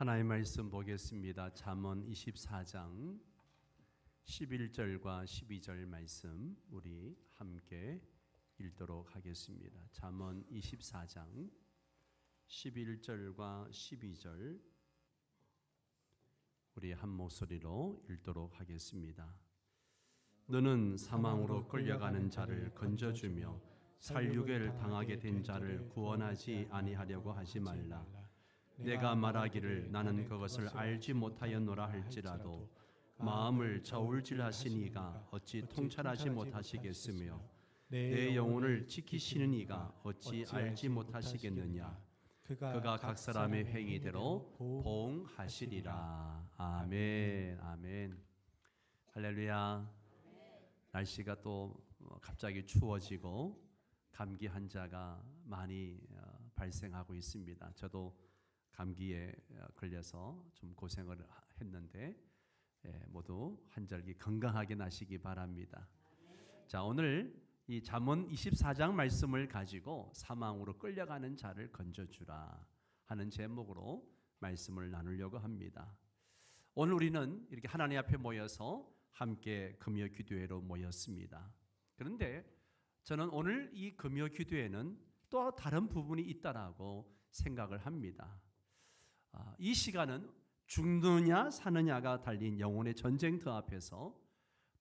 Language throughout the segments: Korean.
하나님의 말씀 보겠습니다. 잠언 24장 11절과 12절 말씀 우리 함께 읽도록 하겠습니다. 잠언 24장 11절과 12절 우리 한 목소리로 읽도록 하겠습니다. 너는 사망으로 끌려가는 자를 건져주며 살육을 당하게 된 자를 구원하지 아니하려고 하지 말라. 내가 말하기를 나는 그것을 알지 못하였노라 할지라도 마음을 저울질하신 이가 어찌 통찰하지 못하시겠으며 내 영혼을 지키시는 이가 어찌 알지 못하시겠느냐. 그가 각 사람의 행위대로 보응하시리라. 아멘. 아멘. 할렐루야. 날씨가 또 갑자기 추워지고 감기 환자가 많이 발생하고 있습니다. 저도 감기에 걸려서 좀 고생을 했는데 모두 한절기 건강하게 나시기 바랍니다. 자, 오늘 이 잠언 24장 말씀을 가지고 사망으로 끌려가는 자를 건져주라 하는 제목으로 말씀을 나누려고 합니다. 오늘 우리는 이렇게 하나님 앞에 모여서 함께 금요 기도회로 모였습니다. 그런데 저는 오늘 이 금요 기도회는 또 다른 부분이 있다라고 생각을 합니다. 이 시간은 죽느냐 사느냐가 달린 영혼의 전쟁터 앞에서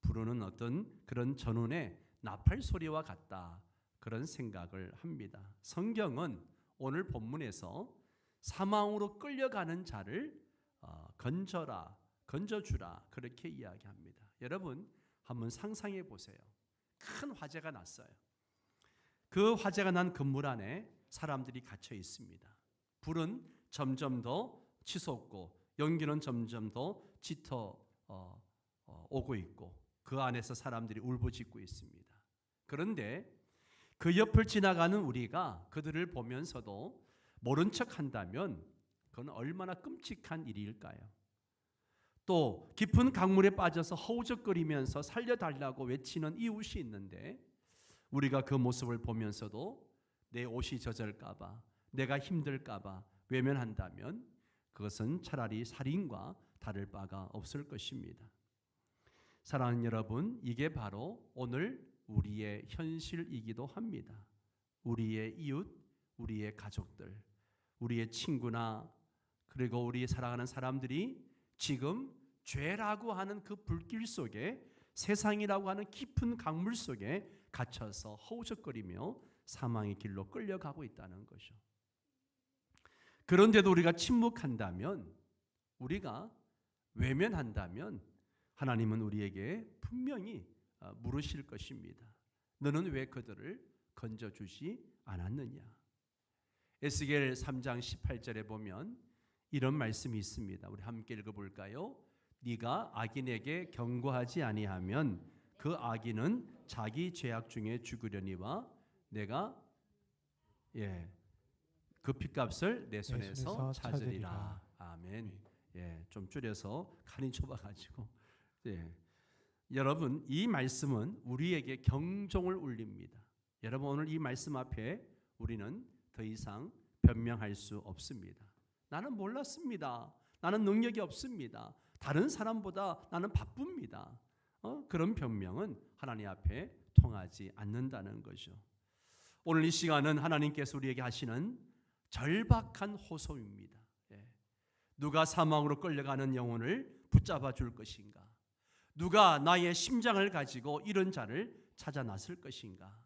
부르는 어떤 그런 전운의 나팔 소리와 같다, 그런 생각을 합니다. 성경은 오늘 본문에서 사망으로 끌려가는 자를 건져라, 건져주라 그렇게 이야기합니다. 여러분 한번 상상해 보세요. 큰 화재가 났어요. 그 화재가 난 건물 안에 사람들이 갇혀 있습니다. 불은 점점 더 치솟고 연기는 점점 더 짙어 오고 있고 그 안에서 사람들이 울부짖고 있습니다. 그런데 그 옆을 지나가는 우리가 그들을 보면서도 모른 척 한다면 그건 얼마나 끔찍한 일일까요? 또 깊은 강물에 빠져서 허우적거리면서 살려달라고 외치는 이웃이 있는데 우리가 그 모습을 보면서도 내 옷이 젖을까 봐, 내가 힘들까 봐 외면한다면 그것은 차라리 살인과 다를 바가 없을 것입니다. 사랑하는 여러분, 이게 바로 오늘 우리의 현실이기도 합니다. 우리의 이웃, 우리의 가족들, 우리의 친구나 그리고 우리 사랑하는 사람들이 지금 죄라고 하는 그 불길 속에, 세상이라고 하는 깊은 강물 속에 갇혀서 허우적거리며 사망의 길로 끌려가고 있다는 것이죠. 그런데도 우리가 침묵한다면, 우리가 외면한다면 하나님은 우리에게 분명히 물으실 것입니다. 너는 왜 그들을 건져주지 않았느냐? 에스겔 3장 18절에 보면 이런 말씀이 있습니다. 우리 함께 읽어볼까요? 네가 악인에게 경고하지 아니하면 그 악인은 자기 죄악 중에 죽으려니와 내가 그 핏값을 내 손에서 찾으리라. 아멘. 좀 줄여서 칸이 좁아가지고 여러분 이 말씀은 우리에게 경종을 울립니다. 여러분 오늘 이 말씀 앞에 우리는 더 이상 변명할 수 없습니다. 나는 몰랐습니다. 나는 능력이 없습니다. 다른 사람보다 나는 바쁩니다. 그런 변명은 하나님 앞에 통하지 않는다는 거죠. 오늘 이 시간은 하나님께서 우리에게 하시는 절박한 호소입니다. 누가 사망으로 끌려가는 영혼을 붙잡아 줄 것인가? 누가 나의 심장을 가지고 이런 자를 찾아 나설 것인가?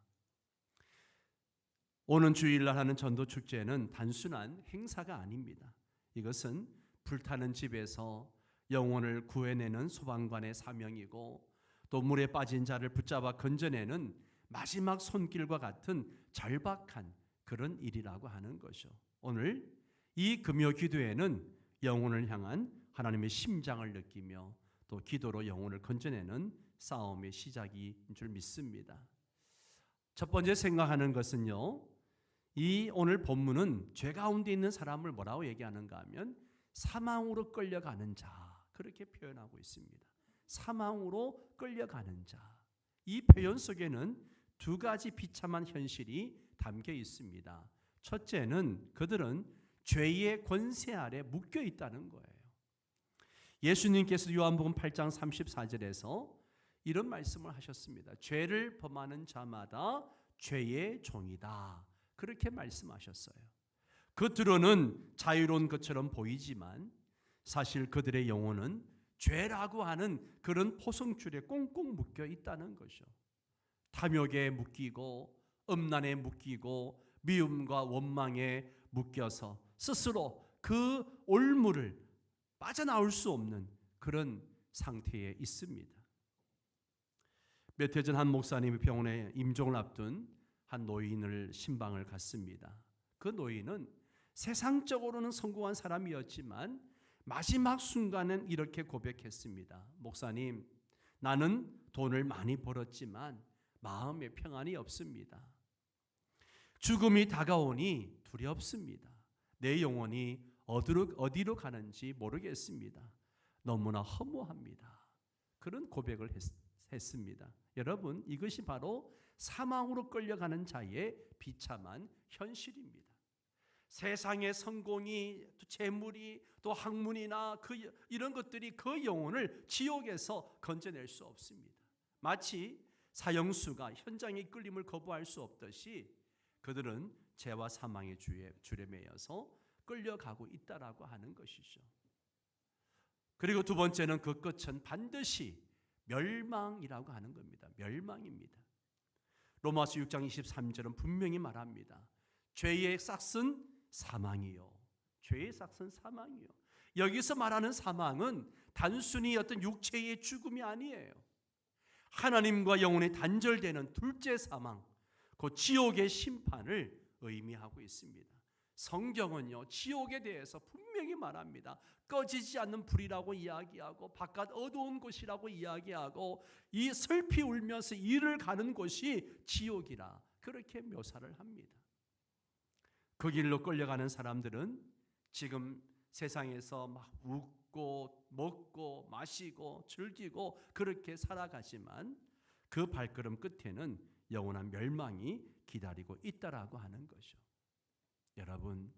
오는 주일날 하는 전도축제는 단순한 행사가 아닙니다. 이것은 불타는 집에서 영혼을 구해내는 소방관의 사명이고 또 물에 빠진 자를 붙잡아 건져내는 마지막 손길과 같은 절박한 그런 일이라고 하는 것이죠. 오늘 이 금요 기도회는 영혼을 향한 하나님의 심장을 느끼며 또 기도로 영혼을 건져내는 싸움의 시작인 줄 믿습니다. 첫 번째 생각하는 것은요, 이 오늘 본문은 죄 가운데 있는 사람을 뭐라고 얘기하는가 하면 사망으로 끌려가는 자, 그렇게 표현하고 있습니다. 사망으로 끌려가는 자. 이 표현 속에는 두 가지 비참한 현실이 담겨 있습니다. 첫째는 그들은 죄의 권세 아래 묶여 있다는 거예요. 예수님께서 요한복음 8장 34절에서 이런 말씀을 하셨습니다. 죄를 범하는 자마다 죄의 종이다. 그렇게 말씀하셨어요. 겉으로는 자유로운 것처럼 보이지만 사실 그들의 영혼은 죄라고 하는 그런 포성줄에 꽁꽁 묶여 있다는 것이죠. 탐욕에 묶이고 음란에 묶이고 미움과 원망에 묶여서 스스로 그 올무를 빠져나올 수 없는 그런 상태에 있습니다. 몇 해 전 한 목사님이 병원에 임종을 앞둔 한 노인을 신방을 갔습니다. 그 노인은 세상적으로는 성공한 사람이었지만 마지막 순간은 이렇게 고백했습니다. 목사님, 나는 돈을 많이 벌었지만 마음에 평안이 없습니다. 죽음이 다가오니 두렵습니다. 내 영혼이 어디로 가는지 모르겠습니다. 너무나 허무합니다. 그런 고백을 했습니다. 여러분, 이것이 바로 사망으로 끌려가는 자의 비참한 현실입니다. 세상의 성공이, 재물이, 또 학문이나 이런 것들이 그 영혼을 지옥에서 건져낼 수 없습니다. 마치 사형수가 현장의 끌림을 거부할 수 없듯이 그들은 죄와 사망의 줄에 매여서 끌려가고 있다라고 하는 것이죠. 그리고 두 번째는 그 끝은 반드시 멸망이라고 하는 겁니다. 멸망입니다. 로마서 6장 23절은 분명히 말합니다. 죄의 싹은 사망이요. 죄의 싹은 사망이요. 여기서 말하는 사망은 단순히 어떤 육체의 죽음이 아니에요. 하나님과 영혼이 단절되는 둘째 사망, 그 지옥의 심판을 의미하고 있습니다. 성경은요, 지옥에 대해서 분명히 말합니다. 꺼지지 않는 불이라고 이야기하고 바깥 어두운 곳이라고 이야기하고 이 슬피 울면서 이를 가는 곳이 지옥이라 그렇게 묘사를 합니다. 그 길로 끌려가는 사람들은 지금 세상에서 막 웃고 먹고 마시고 즐기고 그렇게 살아가지만 그 발걸음 끝에는 영원한 멸망이 기다리고 있다라고 하는 것이죠. 여러분,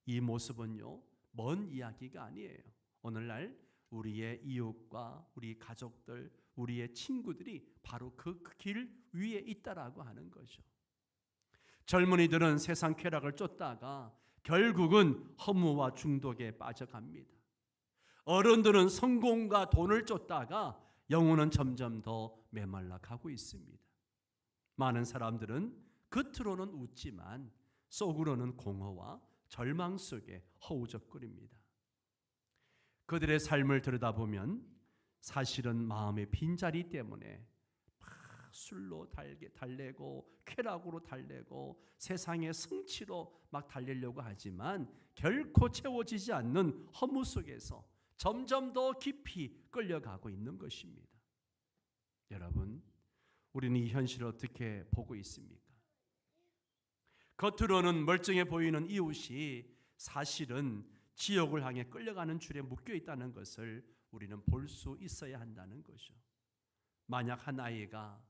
이 모습은요, 먼 이야기가 아니에요. 오늘날 우리의 이웃과 우리 가족들, 우리의 친구들이 바로 그 길 위에 있다라고 하는 거죠. 젊은이들은 세상 쾌락을 쫓다가 결국은 허무와 중독에 빠져갑니다. 어른들은 성공과 돈을 쫓다가 영혼은 점점 더 메말라 가고 있습니다. 많은 사람들은 겉으로는 웃지만 속으로는 공허와 절망 속에 허우적거립니다. 그들의 삶을 들여다보면 사실은 마음의 빈자리 때문에 막 술로 달래고 쾌락으로 달래고 세상의 성취로 막 달리려고 하지만 결코 채워지지 않는 허무 속에서 점점 더 깊이 끌려가고 있는 것입니다. 여러분, 우리는 이 현실을 어떻게 보고 있습니까? 겉으로는 멀쩡해 보이는 이웃이 사실은 지옥을 향해 끌려가는 줄에 묶여 있다는 것을 우리는 볼 수 있어야 한다는 것이죠. 만약 한 아이가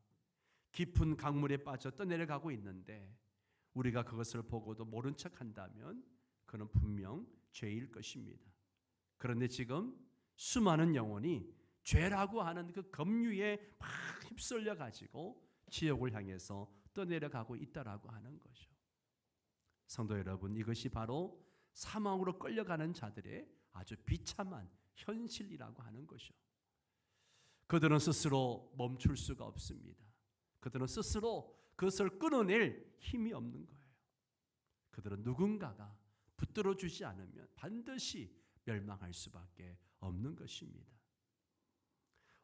깊은 강물에 빠져 떠내려가고 있는데 우리가 그것을 보고도 모른 척한다면 그는 분명 죄일 것입니다. 그런데 지금 수많은 영혼이 죄라고 하는 그 검류에 막 휩쓸려 가지고 지옥을 향해서 떠내려가고 있다라고 하는 거죠. 성도 여러분, 이것이 바로 사망으로 끌려가는 자들의 아주 비참한 현실이라고 하는 것이죠. 그들은 스스로 멈출 수가 없습니다. 그들은 스스로 그것을 끊어낼 힘이 없는 거예요. 그들은 누군가가 붙들어 주지 않으면 반드시 멸망할 수밖에 없는 것입니다.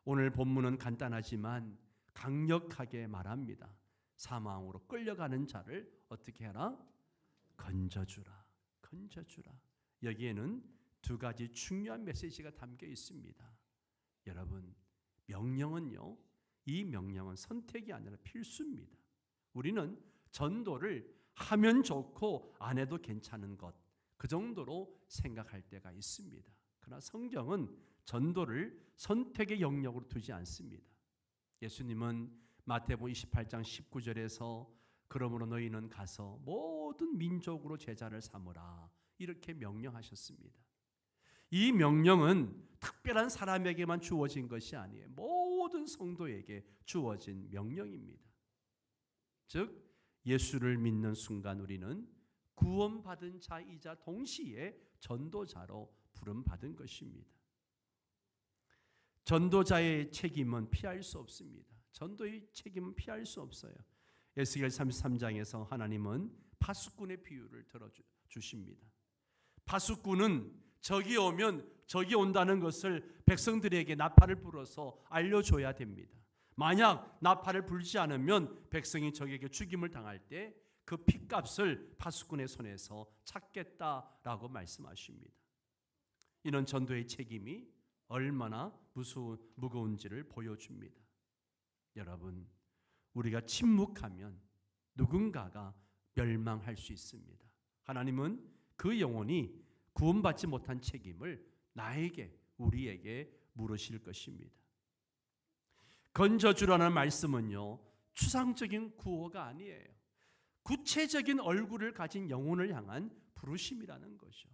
오늘 본문은 간단하지만 강력하게 말합니다. 사망으로 끌려가는 자를 어떻게 하라? 건져주라. 건져주라. 여기에는 두 가지 중요한 메시지가 담겨 있습니다. 여러분, 명령은요, 이 명령은 선택이 아니라 필수입니다. 우리는 전도를 하면 좋고 안 해도 괜찮은 것, 그 정도로 생각할 때가 있습니다. 그러나 성경은 전도를 선택의 영역으로 두지 않습니다. 예수님은 마태복음 28장 19절에서 그러므로 너희는 가서 모든 민족으로 제자를 삼으라 이렇게 명령하셨습니다. 이 명령은 특별한 사람에게만 주어진 것이 아니에요. 모든 성도에게 주어진 명령입니다. 즉 예수를 믿는 순간 우리는 구원받은 자이자 동시에 전도자로 부름받은 것입니다. 전도자의 책임은 피할 수 없습니다. 전도의 책임은 피할 수 없어요. 에스겔 33장에서 하나님은 파수꾼의 비유를 들어주십니다. 파수꾼은 적이 오면 적이 온다는 것을 백성들에게 나팔을 불어서 알려줘야 됩니다. 만약 나팔을 불지 않으면 백성이 적에게 죽임을 당할 때 그 핏값을 파수꾼의 손에서 찾겠다라고 말씀하십니다. 이는 전도의 책임이 얼마나 무거운지를 보여줍니다. 여러분, 우리가 침묵하면 누군가가 멸망할 수 있습니다. 하나님은 그 영혼이 구원받지 못한 책임을 나에게, 우리에게 물으실 것입니다. 건져주라는 말씀은요, 추상적인 구호가 아니에요. 구체적인 얼굴을 가진 영혼을 향한 부르심이라는 거죠.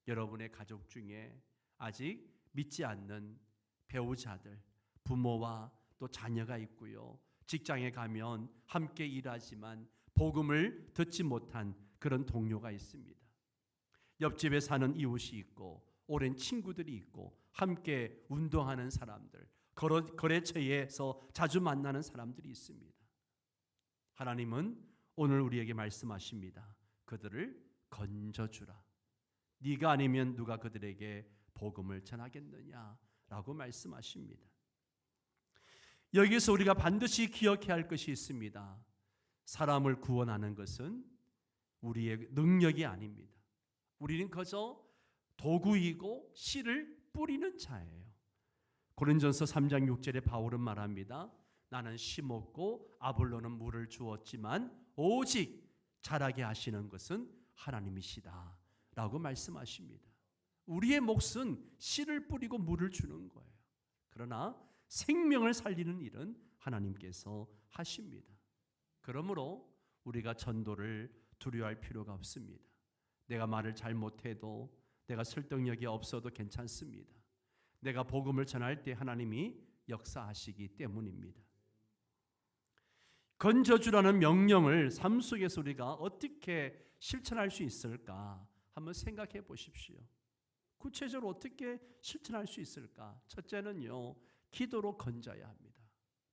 여러분의 가족 중에 아직 믿지 않는 배우자들, 부모와 또 자녀가 있고요. 직장에 가면 함께 일하지만 복음을 듣지 못한 그런 동료가 있습니다. 옆집에 사는 이웃이 있고 오랜 친구들이 있고 함께 운동하는 사람들, 거래처에서 자주 만나는 사람들이 있습니다. 하나님은 오늘 우리에게 말씀하십니다. 그들을 건져주라. 네가 아니면 누가 그들에게 복음을 전하겠느냐라고 말씀하십니다. 여기서 우리가 반드시 기억해야 할 것이 있습니다. 사람을 구원하는 것은 우리의 능력이 아닙니다. 우리는 그저 도구이고 씨를 뿌리는 자예요. 고린전서 3장 6절에 바울은 말합니다. 나는 심었고 아볼로는 물을 주었지만 오직 자라게 하시는 것은 하나님이시다 라고 말씀하십니다. 우리의 몫은 씨를 뿌리고 물을 주는 거예요. 그러나 생명을 살리는 일은 하나님께서 하십니다. 그러므로 우리가 전도를 두려워할 필요가 없습니다. 내가 말을 잘못해도, 내가 설득력이 없어도 괜찮습니다. 내가 복음을 전할 때 하나님이 역사하시기 때문입니다. 건져주라는 명령을 삶 속에서 우리가 어떻게 실천할 수 있을까 한번 생각해 보십시오. 구체적으로 어떻게 실천할 수 있을까? 첫째는요, 기도로 건져야 합니다.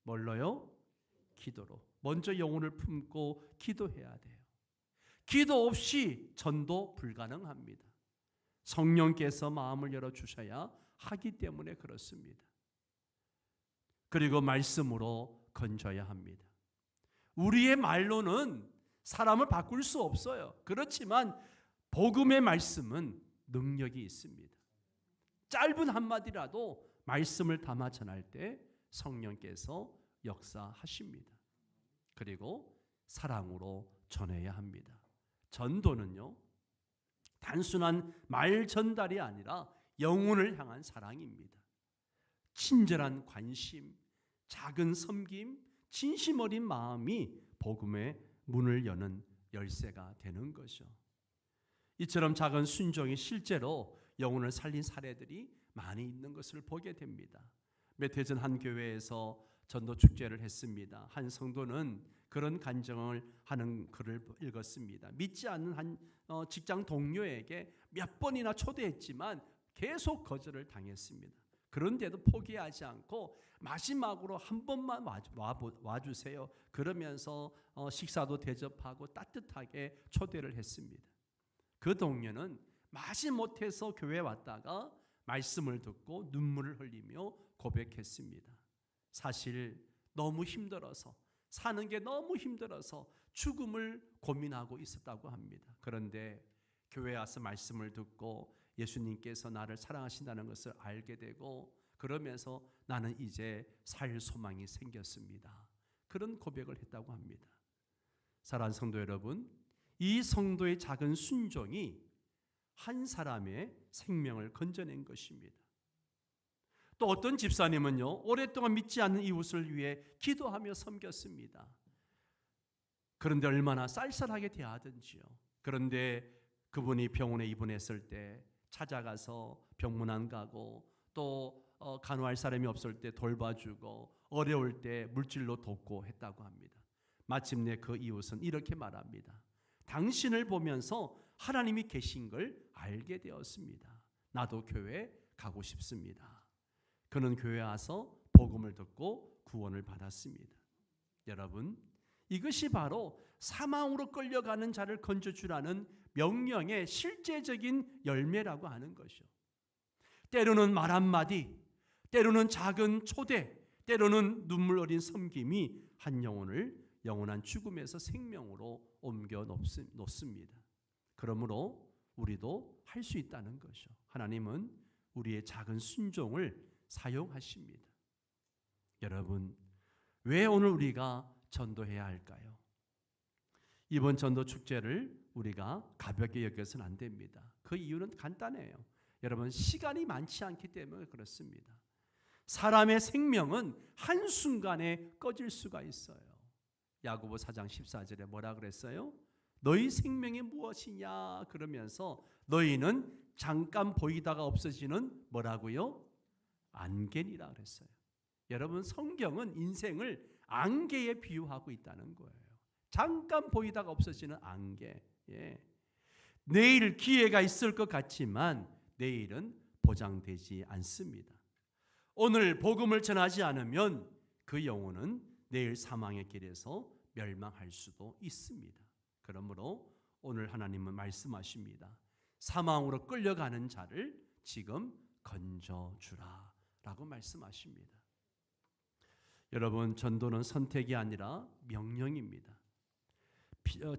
뭘로요? 기도로. 먼저 영혼을 품고 기도해야 돼요. 기도 없이 전도 불가능합니다. 성령께서 마음을 열어주셔야 하기 때문에 그렇습니다. 그리고 말씀으로 건져야 합니다. 우리의 말로는 사람을 바꿀 수 없어요. 그렇지만 복음의 말씀은 능력이 있습니다. 짧은 한마디라도 말씀을 담아 전할 때 성령께서 역사하십니다. 그리고 사랑으로 전해야 합니다. 전도는요, 단순한 말 전달이 아니라 영혼을 향한 사랑입니다. 친절한 관심, 작은 섬김, 진심 어린 마음이 복음의 문을 여는 열쇠가 되는 거죠. 이처럼 작은 순종이 실제로 영혼을 살린 사례들이 많이 있는 것을 보게 됩니다. 몇 해 전 한 교회에서 전도 축제를 했습니다. 한 성도는 그런 간증을 하는 글을 읽었습니다. 믿지 않는 한 직장 동료에게 몇 번이나 초대했지만 계속 거절을 당했습니다. 그런데도 포기하지 않고 마지막으로 한 번만 와주세요. 그러면서 식사도 대접하고 따뜻하게 초대를 했습니다. 그 동료는 마지못해서 교회에 왔다가 말씀을 듣고 눈물을 흘리며 고백했습니다. 사실 너무 힘들어서, 사는 게 너무 힘들어서 죽음을 고민하고 있었다고 합니다. 그런데 교회에 와서 말씀을 듣고 예수님께서 나를 사랑하신다는 것을 알게 되고, 그러면서 나는 이제 살 소망이 생겼습니다. 그런 고백을 했다고 합니다. 사랑하는 성도 여러분, 이 성도의 작은 순종이 한 사람의 생명을 건져낸 것입니다. 또 어떤 집사님은요, 오랫동안 믿지 않는 이웃을 위해 기도하며 섬겼습니다. 그런데 얼마나 쌀쌀하게 대하든지요. 그런데 그분이 병원에 입원했을 때 찾아가서 병문안 가고 또 간호할 사람이 없을 때 돌봐주고 어려울 때 물질로 돕고 했다고 합니다. 마침내 그 이웃은 이렇게 말합니다. 당신을 보면서 하나님이 계신 걸 알게 되었습니다. 나도 교회 가고 싶습니다. 그는 교회 와서 복음을 듣고 구원을 받았습니다. 여러분, 이것이 바로 사망으로 끌려가는 자를 건져주라는 명령의 실제적인 열매라고 하는 것이요. 때로는 말 한마디, 때로는 작은 초대, 때로는 눈물 어린 섬김이 한 영혼을 영원한 죽음에서 생명으로 옮겨 놓습니다. 그러므로 우리도 할 수 있다는 것이요. 하나님은 우리의 작은 순종을 사용하십니다. 여러분, 왜 오늘 우리가 전도해야 할까요? 이번 전도 축제를 우리가 가볍게 여겨서는 안 됩니다. 그 이유는 간단해요. 여러분, 시간이 많지 않기 때문에 그렇습니다. 사람의 생명은 한순간에 꺼질 수가 있어요. 야고보 4장 14절에 뭐라 그랬어요? 너희 생명이 무엇이냐 그러면서 너희는 잠깐 보이다가 없어지는 뭐라고요? 안개니라 그랬어요. 여러분, 성경은 인생을 안개에 비유하고 있다는 거예요. 잠깐 보이다가 없어지는 안개. 내일 기회가 있을 것 같지만 내일은 보장되지 않습니다. 오늘 복음을 전하지 않으면 그 영혼은 내일 사망의 길에서 멸망할 수도 있습니다. 그러므로 오늘 하나님은 말씀하십니다. 사망으로 끌려가는 자를 지금 건져주라 라고 말씀하십니다. 여러분, 전도는 선택이 아니라 명령입니다.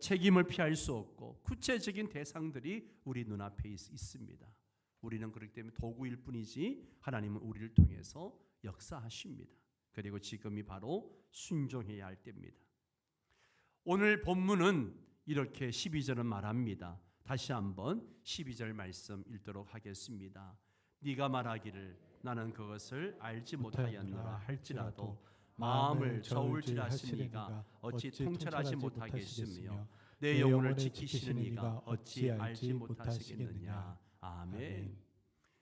책임을 피할 수 없고 구체적인 대상들이 우리 눈앞에 있습니다. 우리는 그렇기 때문에 도구일 뿐이지 하나님은 우리를 통해서 역사하십니다. 그리고 지금이 바로 순종해야 할 때입니다. 오늘 본문은 이렇게 12절은 말합니다. 다시 한번 12절 말씀 읽도록 하겠습니다. 네가 말하기를 나는 그것을 알지 못하였노라 할지라도 마음을 저울질하시니가 어찌 통찰하지 못하겠으며 내 영혼을 지키시는 이가 어찌 알지 못하시겠느냐. 아멘.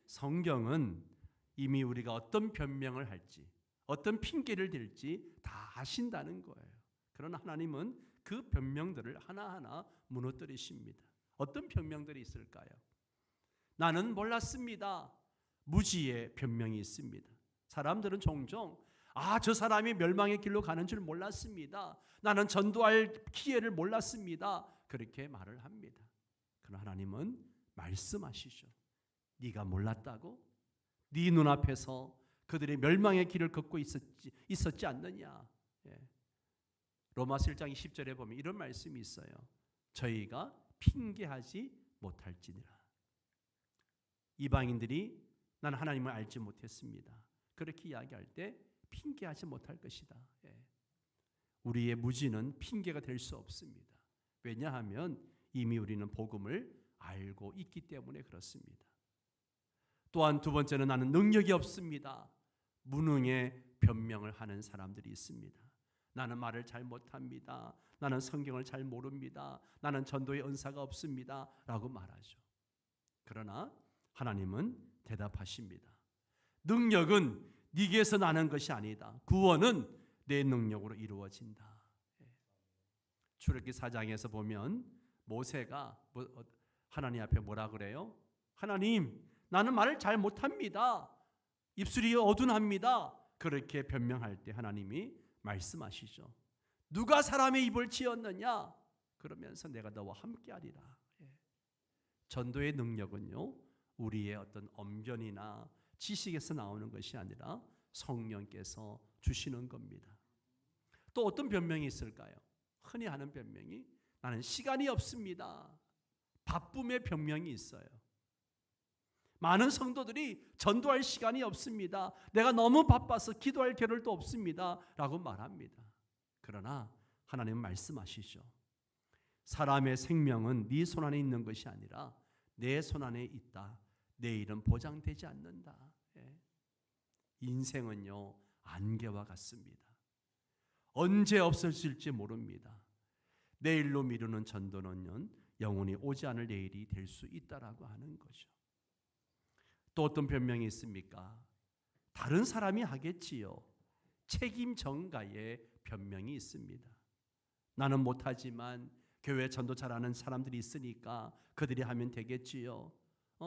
성경은 이미 우리가 어떤 변명을 할지 어떤 핑계를 댈지 다 아신다는 거예요. 그러나 하나님은 그 변명들을 하나하나 무너뜨리십니다. 어떤 변명들이 있을까요? 나는 몰랐습니다. 무지의 변명이 있습니다. 사람들은 종종 저 사람이 멸망의 길로 가는 줄 몰랐습니다. 나는 전도할 기회를 몰랐습니다. 그렇게 말을 합니다. 그러나 하나님은 말씀하시죠. 네가 몰랐다고? 네 눈앞에서 그들이 멸망의 길을 걷고 있었지 않느냐. 로마서 1장 20절에 보면 이런 말씀이 있어요. 저희가 핑계하지 못할지니라. 이방인들이 나는 하나님을 알지 못했습니다. 그렇게 이야기할 때 핑계하지 못할 것이다. 우리의 무지는 핑계가 될 수 없습니다. 왜냐하면 이미 우리는 복음을 알고 있기 때문에 그렇습니다. 또한 두 번째는 나는 능력이 없습니다. 무능의 변명을 하는 사람들이 있습니다. 나는 말을 잘 못합니다. 나는 성경을 잘 모릅니다. 나는 전도의 은사가 없습니다. 라고 말하죠. 그러나 하나님은 대답하십니다. 능력은 네게서 나는 것이 아니다. 구원은 내 능력으로 이루어진다. 출애굽기 4장에서 보면 모세가 하나님 앞에 뭐라 그래요? 하나님, 나는 말을 잘 못합니다. 입술이 어둔합니다. 그렇게 변명할 때 하나님이 말씀하시죠. 누가 사람의 입을 지었느냐? 그러면서 내가 너와 함께하리라. 전도의 능력은요, 우리의 어떤 언변이나 지식에서 나오는 것이 아니라 성령께서 주시는 겁니다. 또 어떤 변명이 있을까요? 흔히 하는 변명이 나는 시간이 없습니다. 바쁨의 변명이 있어요. 많은 성도들이 전도할 시간이 없습니다. 내가 너무 바빠서 기도할 겨를도 없습니다. 라고 말합니다. 그러나 하나님은 말씀하시죠. 사람의 생명은 네 손 안에 있는 것이 아니라 내 손 안에 있다. 내일은 보장되지 않는다. 인생은요, 안개와 같습니다. 언제 없어질지 모릅니다. 내일로 미루는 전도는요, 영원히 오지 않을 내일이 될 수 있다라고 하는 거죠. 또 어떤 변명이 있습니까? 다른 사람이 하겠지요. 책임 전가의 변명이 있습니다. 나는 못하지만 교회 전도 잘하는 사람들이 있으니까 그들이 하면 되겠지요.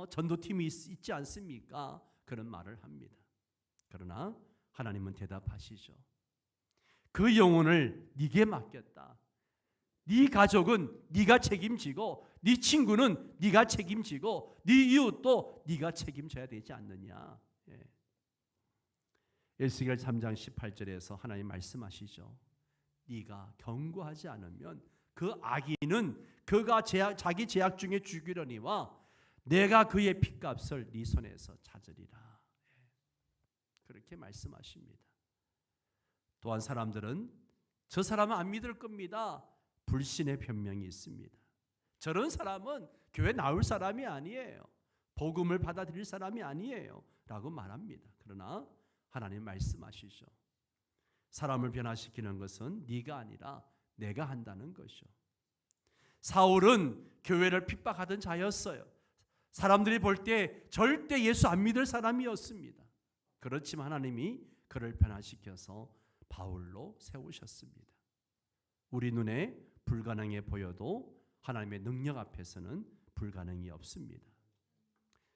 전도팀이 있지 않습니까? 그런 말을 합니다. 그러나 하나님은 대답하시죠. 그 영혼을 네게 맡겼다. 네 가족은 네가 책임지고 네 친구는 네가 책임지고 네 이웃도 네가 책임져야 되지 않느냐. 에스겔 3장 18절에서 하나님 말씀하시죠. 네가 경고하지 않으면 그 악인은 그가 자기 죄악 중에 죽이려니와 내가 그의 핏값을 네 손에서 찾으리라. 그렇게 말씀하십니다. 또한 사람들은 저 사람은 안 믿을 겁니다. 불신의 변명이 있습니다. 저런 사람은 교회 나올 사람이 아니에요. 복음을 받아들일 사람이 아니에요. 라고 말합니다. 그러나 하나님 말씀하시죠. 사람을 변화시키는 것은 네가 아니라 내가 한다는 것이죠. 사울은 교회를 핍박하던 자였어요. 사람들이 볼 때 절대 예수 안 믿을 사람이었습니다. 그렇지만 하나님이 그를 변화시켜서 바울로 세우셨습니다. 우리 눈에 불가능해 보여도 하나님의 능력 앞에서는 불가능이 없습니다.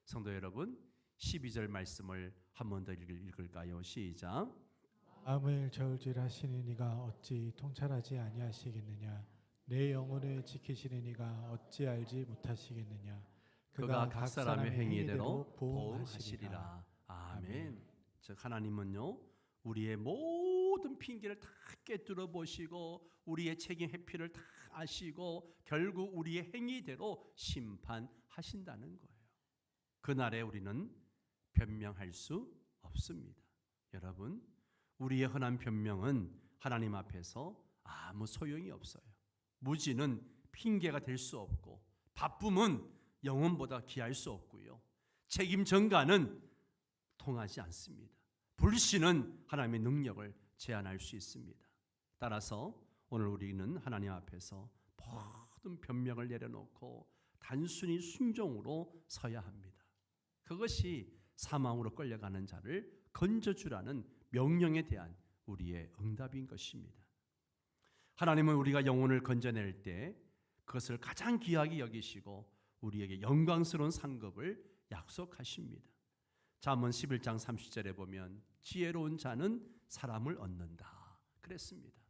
성도 여러분, 12절 말씀을 한 번 더 읽을까요? 시작. 마음을 저울질하시는 이가 어찌 통찰하지 아니하시겠느냐? 내 영혼을 지키시는 이가 어찌 알지 못하시겠느냐? 그가 각 사람의 행위대로 보응하시리라. 아멘. 즉 하나님은요, 우리의 모든 핑계를 다 꿰뚫어 보시고 우리의 책임 회피를 다 아시고 결국 우리의 행위대로 심판하신다는 거예요. 그날에 우리는 변명할 수 없습니다. 여러분, 우리의 흔한 변명은 하나님 앞에서 아무 소용이 없어요. 무지는 핑계가 될 수 없고 바쁨은 영혼보다 귀할 수 없고요. 책임 전가는 통하지 않습니다. 불신은 하나님의 능력을 제한할 수 있습니다. 따라서 오늘 우리는 하나님 앞에서 모든 변명을 내려놓고 단순히 순종으로 서야 합니다. 그것이 사망으로 끌려가는 자를 건져주라는 명령에 대한 우리의 응답인 것입니다. 하나님은 우리가 영혼을 건져낼 때 그것을 가장 귀하게 여기시고 우리에게 영광스러운 상급을 약속하십니다. 잠언 11장 30절에 보면 지혜로운 자는 사람을 얻는다 그랬습니다.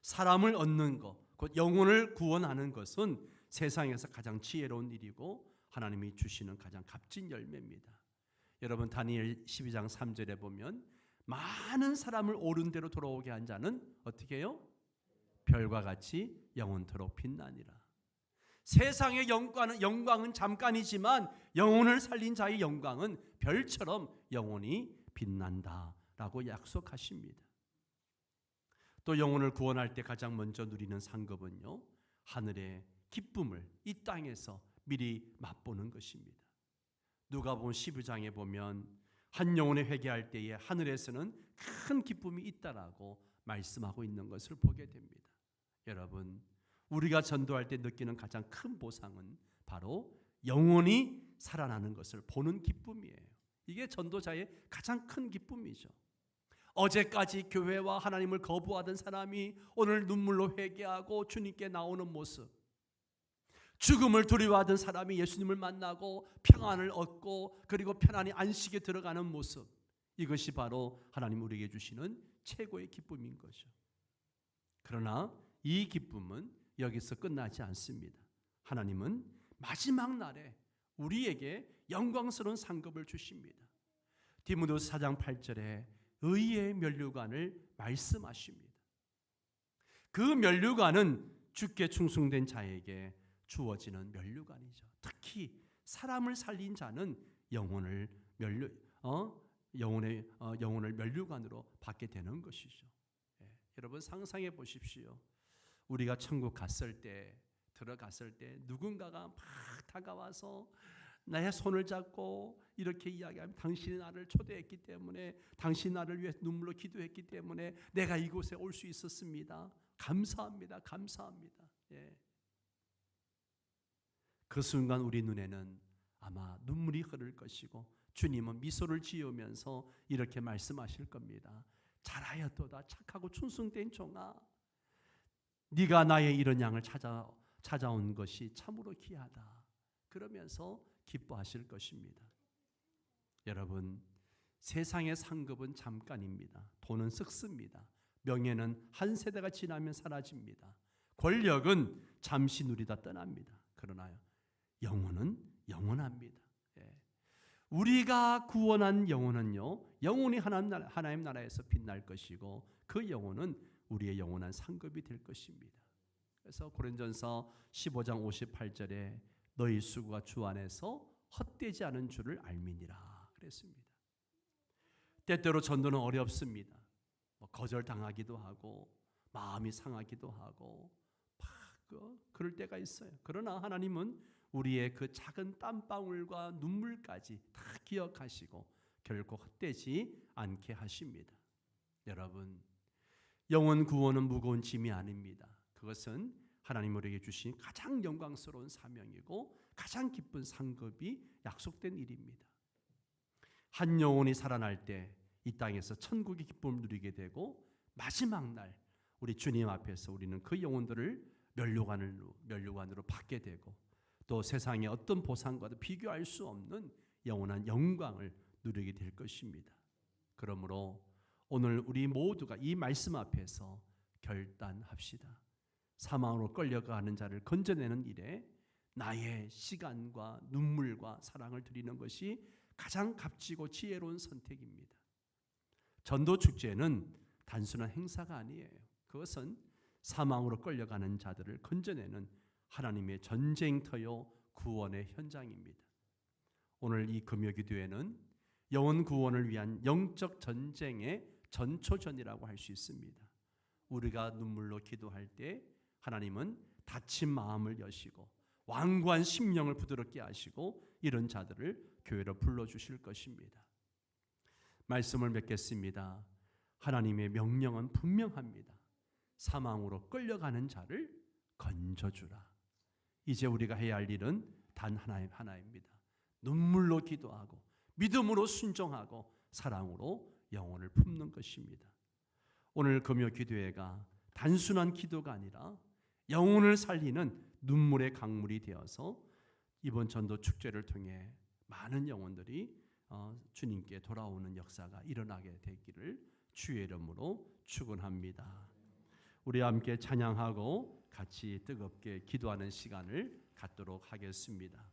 사람을 얻는 것, 곧 영혼을 구원하는 것은 세상에서 가장 지혜로운 일이고 하나님이 주시는 가장 값진 열매입니다. 여러분, 다니엘 12장 3절에 보면 많은 사람을 옳은 대로 돌아오게 한 자는 어떻게 해요? 별과 같이 영원토록 빛나니라. 세상의 영광은 잠깐이지만 영혼을 살린 자의 영광은 별처럼 영원히 빛난다라고 약속하십니다. 또 영혼을 구원할 때 가장 먼저 누리는 상급은요, 하늘의 기쁨을 이 땅에서 미리 맛보는 것입니다. 누가복음 12장에 보면 한 영혼이 회개할 때에 하늘에서는 큰 기쁨이 있다라고 말씀하고 있는 것을 보게 됩니다. 여러분, 우리가 전도할 때 느끼는 가장 큰 보상은 바로 영혼이 살아나는 것을 보는 기쁨이에요. 이게 전도자의 가장 큰 기쁨이죠. 어제까지 교회와 하나님을 거부하던 사람이 오늘 눈물로 회개하고 주님께 나오는 모습, 죽음을 두려워하던 사람이 예수님을 만나고 평안을 얻고 그리고 편안히 안식에 들어가는 모습, 이것이 바로 하나님 우리에게 주시는 최고의 기쁨인 거죠. 그러나 이 기쁨은 여기서 끝나지 않습니다. 하나님은 마지막 날에 우리에게 영광스러운 상급을 주십니다. 디모데후서 4장 8절에 의의 면류관을 말씀하십니다. 그 면류관은 주께 충성된 자에게 주어지는 면류관이죠. 특히 사람을 살린 자는 영혼을 면류관으로 받게 되는 것이죠. 여러분 상상해 보십시오. 우리가 천국 들어갔을 때 누군가가 막 다가와서 나의 손을 잡고 이렇게 이야기하면 당신이 나를 초대했기 때문에, 당신이 나를 위해 눈물로 기도했기 때문에 내가 이곳에 올 수 있었습니다. 감사합니다. 감사합니다. 그 순간 우리 눈에는 아마 눈물이 흐를 것이고 주님은 미소를 지으면서 이렇게 말씀하실 겁니다. 잘하였도다 착하고 충성된 종아, 네가 나의 이런 양을 찾아온 것이 참으로 귀하다. 그러면서 기뻐하실 것입니다. 여러분, 세상의 상급은 잠깐입니다. 돈은 썩습니다. 명예는 한 세대가 지나면 사라집니다. 권력은 잠시 누리다 떠납니다. 그러나 영혼은 영원합니다. 우리가 구원한 영혼은요, 영원히 하나님 나라에서 빛날 것이고 그 영혼은 우리의 영원한 상급이 될 것입니다. 그래서 고린전서 15장 58절에 너희 수고가 주 안에서 헛되지 않은 줄을 알미니라 그랬습니다. 때때로 전도는 어렵습니다. 거절당하기도 하고 마음이 상하기도 하고 그럴 때가 있어요. 그러나 하나님은 우리의 그 작은 땀방울과 눈물까지 다 기억하시고 결코 헛되지 않게 하십니다. 여러분, 영혼 구원은 무거운 짐이 아닙니다. 그것은 하나님 우리에게 주신 가장 영광스러운 사명이고 가장 기쁜 상급이 약속된 일입니다. 한 영혼이 살아날 때 이 땅에서 천국의 기쁨을 누리게 되고 마지막 날 우리 주님 앞에서 우리는 그 영혼들을 면류관으로 받게 되고 또 세상의 어떤 보상과도 비교할 수 없는 영원한 영광을 누리게 될 것입니다. 그러므로 오늘 우리 모두가 이 말씀 앞에서 결단합시다. 사망으로 끌려가는 자를 건져내는 일에 나의 시간과 눈물과 사랑을 드리는 것이 가장 값지고 지혜로운 선택입니다. 전도 축제는 단순한 행사가 아니에요. 그것은 사망으로 끌려가는 자들을 건져내는 하나님의 전쟁터요 구원의 현장입니다. 오늘 이 금요기도회는 영혼 구원을 위한 영적 전쟁의 전초전이라고 할 수 있습니다. 우리가 눈물로 기도할 때 하나님은 다친 마음을 여시고 완고한 심령을 부드럽게 하시고 이런 자들을 교회로 불러주실 것입니다. 말씀을 맺겠습니다. 하나님의 명령은 분명합니다. 사망으로 끌려가는 자를 건져주라. 이제 우리가 해야 할 일은 단 하나입니다. 눈물로 기도하고 믿음으로 순종하고 사랑으로 영혼을 품는 것입니다. 오늘 금요 기도회가 단순한 기도가 아니라 영혼을 살리는 눈물의 강물이 되어서 이번 전도 축제를 통해 많은 영혼들이 주님께 돌아오는 역사가 일어나게 되기를 주의 이름으로 축원합니다. 우리 함께 찬양하고 같이 뜨겁게 기도하는 시간을 갖도록 하겠습니다.